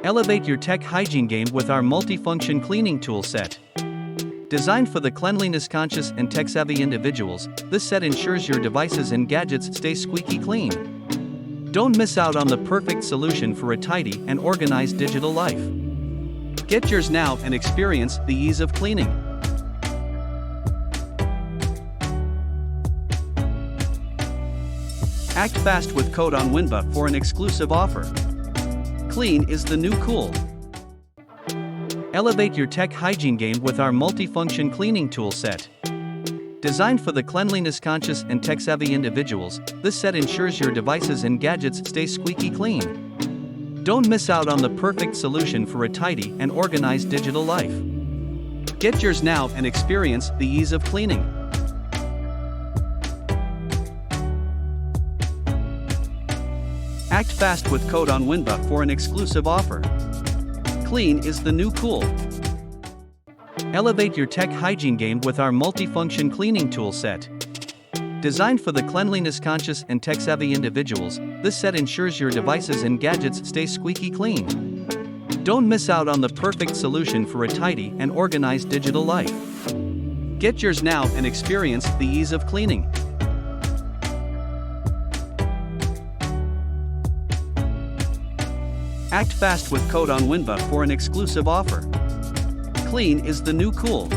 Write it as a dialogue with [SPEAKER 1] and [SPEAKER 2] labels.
[SPEAKER 1] Elevate your tech hygiene game with our multifunction cleaning tool set. Designed for the cleanliness-conscious and tech-savvy individuals, this set ensures your devices and gadgets stay squeaky clean. Don't miss out on the perfect solution for a tidy and organized digital life. Get yours now and experience the ease of cleaning. Act fast with code on Winba for an exclusive offer. Clean is the new cool. Elevate your tech hygiene game with our multifunction cleaning tool set. Designed for the cleanliness-conscious and tech-savvy individuals, this set ensures your devices and gadgets stay squeaky clean. Don't miss out on the perfect solution for a tidy and organized digital life. Get yours now and experience the ease of cleaning. Act fast with code on Winba for an exclusive offer. Clean is the new cool. Elevate your tech hygiene game with our multifunction cleaning tool set. Designed for the cleanliness-conscious and tech-savvy individuals, this set ensures your devices and gadgets stay squeaky clean. Don't miss out on the perfect solution for a tidy and organized digital life. Get yours now and experience the ease of cleaning. Act fast with code on Winba for an exclusive offer. Clean is the new cool.